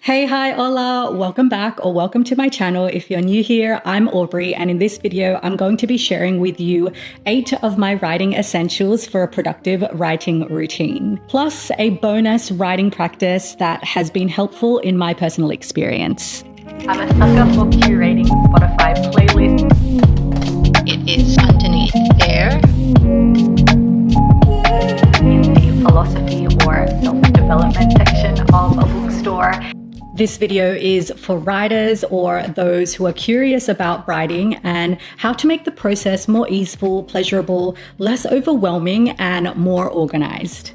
Hey, hi, hola, welcome back or welcome to my channel. If you're new here, I'm Aubrey, and in this video, I'm going to be sharing with you 8 of my writing essentials for a productive writing routine, plus a bonus writing practice that has been helpful in my personal experience. I'm a sucker for curating Spotify playlists. It is underneath there. In the philosophy or self-development section of a bookstore. This video is for writers or those who are curious about writing and how to make the process more easeful, pleasurable, less overwhelming, and more organized.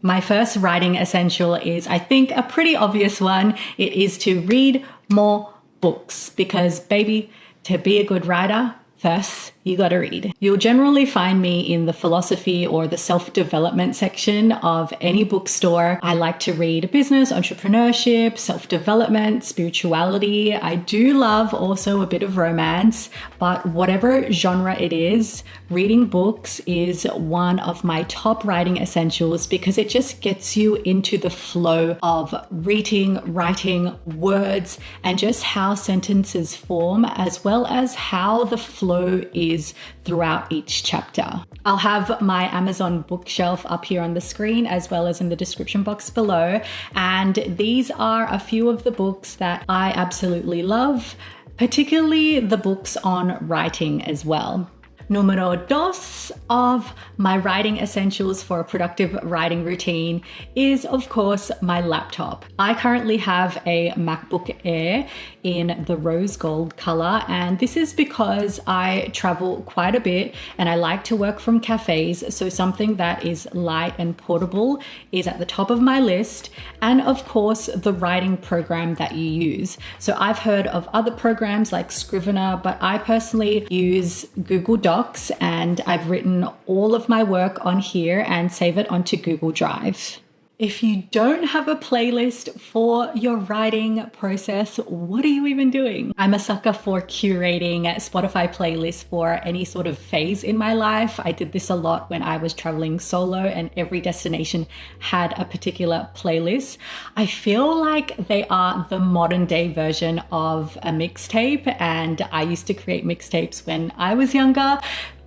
My first writing essential is, I think, a pretty obvious one. It is to read more books because, baby, to be a good writer, first, you gotta read. You'll generally find me in the philosophy or the self-development section of any bookstore. I like to read business, entrepreneurship, self-development, spirituality. I do love also a bit of romance, but whatever genre it is, reading books is one of my top writing essentials because it just gets you into the flow of reading, writing, words, and just how sentences form, as well as how the flow is throughout each chapter. I'll have my Amazon bookshelf up here on the screen as well as in the description box below. And these are a few of the books that I absolutely love, particularly the books on writing as well. Numero dos of my writing essentials for a productive writing routine is, of course, my laptop. I currently have a MacBook Air in the rose gold color, and this is because I travel quite a bit and I like to work from cafes, so something that is light and portable is at the top of my list, and of course the writing program that you use. So I've heard of other programs like Scrivener, but I personally use Google Docs, and I've written all of my work on here and save it onto Google Drive. If you don't have a playlist for your writing process, what are you even doing? I'm a sucker for curating Spotify playlists for any sort of phase in my life. I did this a lot when I was traveling solo and every destination had a particular playlist. I feel like they are the modern day version of a mixtape, and I used to create mixtapes when I was younger.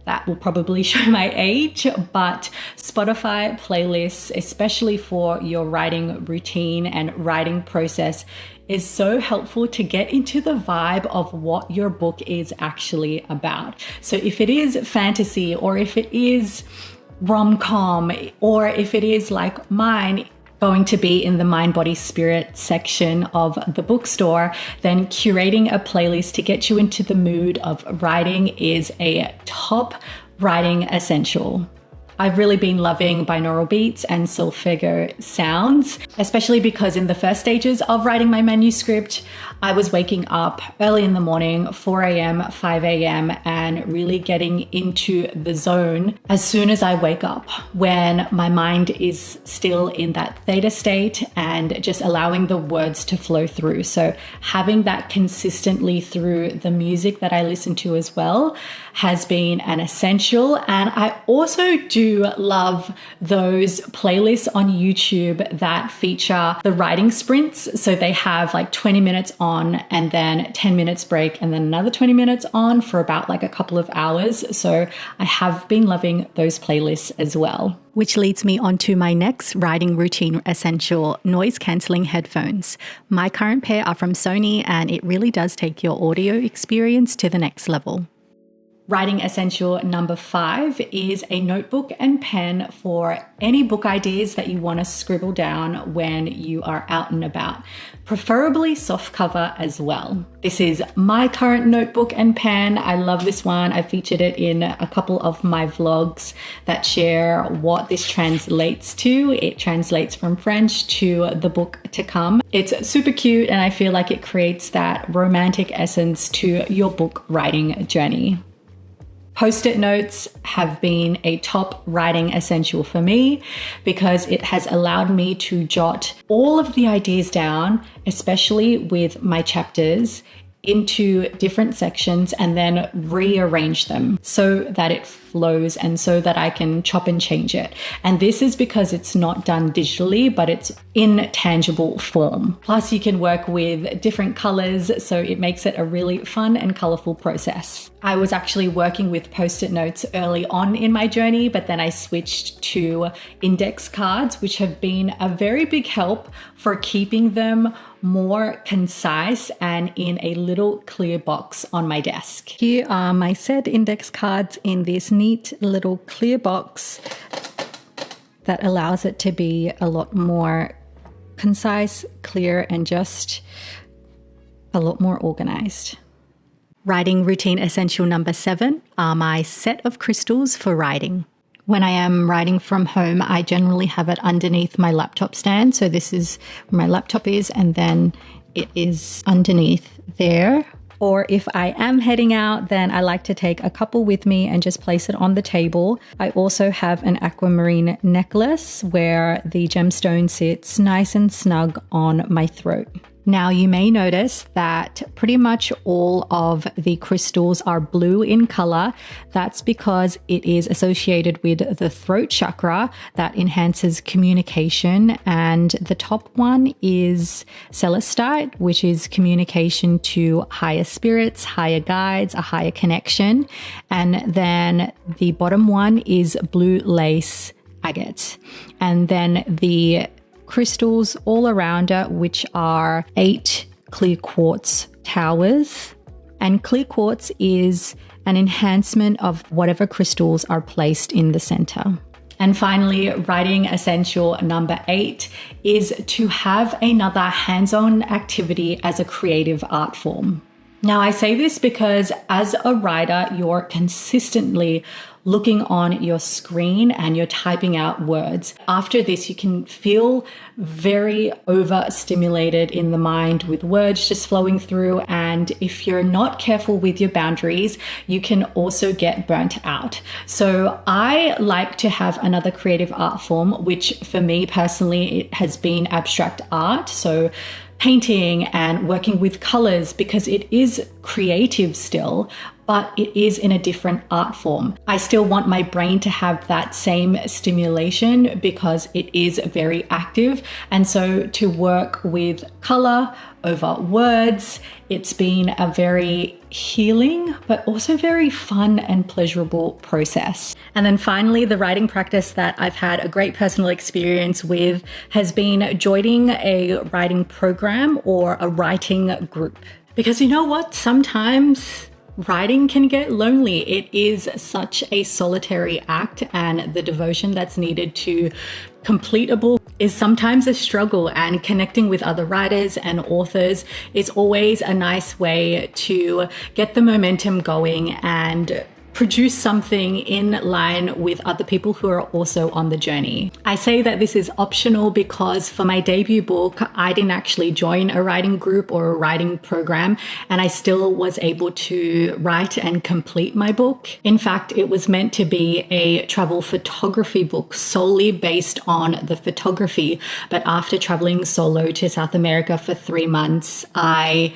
That will probably show my age, but Spotify playlists, especially for your writing routine and writing process, is so helpful to get into the vibe of what your book is actually about. So if it is fantasy, or if it is rom-com, or if it is like mine, going to be in the mind, body, spirit section of the bookstore, then curating a playlist to get you into the mood of writing is a top writing essential. I've really been loving binaural beats and solfege sounds, especially because in the first stages of writing my manuscript, I was waking up early in the morning, 4 a.m., 5 a.m., and really getting into the zone as soon as I wake up, when my mind is still in that theta state and just allowing the words to flow through. So having that consistently through the music that I listen to as well has been an essential. And I also do love those playlists on YouTube that feature the writing sprints. So they have like 20 minutes on and then 10 minutes break and then another 20 minutes on for about like a couple of hours. So I have been loving those playlists as well. Which leads me on to my next writing routine essential, noise cancelling headphones. My current pair are from Sony, and it really does take your audio experience to the next level. Writing essential number 5 is a notebook and pen for any book ideas that you want to scribble down when you are out and about, preferably soft cover as well. This is my current notebook and pen. I love this one. I featured it in a couple of my vlogs that share what this translates to. It translates from French to the book to come. It's super cute, and I feel like it creates that romantic essence to your book writing journey. Post-it notes have been a top writing essential for me because it has allowed me to jot all of the ideas down, especially with my chapters, into different sections and then rearrange them so that it flows and so that I can chop and change it. And this is because it's not done digitally, but it's in tangible form. Plus you can work with different colors, so it makes it a really fun and colorful process. I was actually working with post-it notes early on in my journey, but then I switched to index cards, which have been a very big help for keeping them more concise and in a little clear box on my desk. Here are my set index cards in this neat little clear box that allows it to be a lot more concise, clear, and just a lot more organized. Writing routine essential number 7 are my set of crystals for writing. When I am writing from home, I generally have it underneath my laptop stand. So this is where my laptop is, and then it is underneath there. Or if I am heading out, then I like to take a couple with me and just place it on the table. I also have an aquamarine necklace where the gemstone sits nice and snug on my throat. Now you may notice that pretty much all of the crystals are blue in color. That's because it is associated with the throat chakra that enhances communication. And the top one is celestite, which is communication to higher spirits, higher guides, a higher connection. And then the bottom one is blue lace agate. And then the crystals all around it, which are 8 clear quartz towers. And clear quartz is an enhancement of whatever crystals are placed in the center. And finally, writing essential number 8 is to have another hands-on activity as a creative art form. Now, I say this because as a writer, you're consistently looking on your screen and you're typing out words. After this, you can feel very overstimulated in the mind with words just flowing through. And if you're not careful with your boundaries, you can also get burnt out. So I like to have another creative art form, which for me personally, it has been abstract art. So painting and working with colors, because it is creative still, but it is in a different art form. I still want my brain to have that same stimulation because it is very active. And so to work with color over words, it's been a very healing, but also very fun and pleasurable process. And then finally, the writing practice that I've had a great personal experience with has been joining a writing program or a writing group. Because you know what? Sometimes writing can get lonely. It is such a solitary act, and the devotion that's needed to complete a book is sometimes a struggle, and connecting with other writers and authors is always a nice way to get the momentum going and produce something in line with other people who are also on the journey. I say that this is optional because for my debut book, I didn't actually join a writing group or a writing program, and I still was able to write and complete my book. In fact, it was meant to be a travel photography book solely based on the photography. But after traveling solo to South America for 3 months, I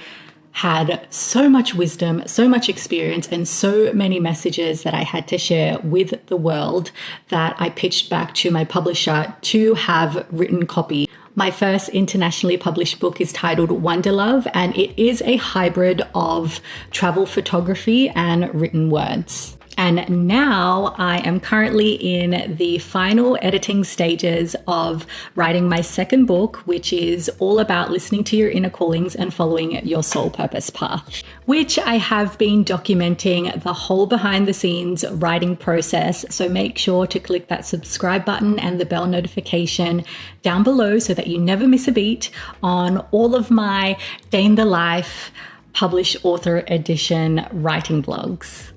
had so much wisdom, so much experience, and so many messages that I had to share with the world that I pitched back to my publisher to have written copy. My first internationally published book is titled Wonderlove, and it is a hybrid of travel photography and written words. And now I am currently in the final editing stages of writing my second book, which is all about listening to your inner callings and following your soul purpose path, which I have been documenting the whole behind the scenes writing process. So make sure to click that subscribe button and the bell notification down below so that you never miss a beat on all of my day in the life published author edition writing blogs.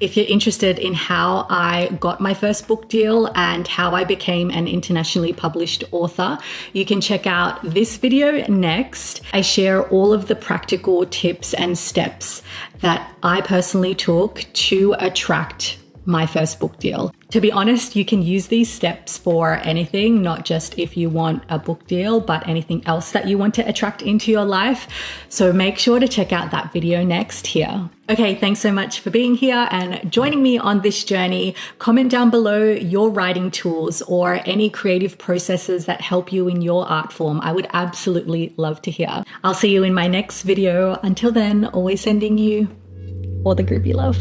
If you're interested in how I got my first book deal and how I became an internationally published author, you can check out this video next. I share all of the practical tips and steps that I personally took to attract my first book deal. To be honest, you can use these steps for anything, not just if you want a book deal, but anything else that you want to attract into your life. So make sure to check out that video next here. Okay, thanks so much for being here and joining me on this journey. Comment down below your writing tools or any creative processes that help you in your art form. I would absolutely love to hear. I'll see you in my next video. Until then, always sending you all the group you love.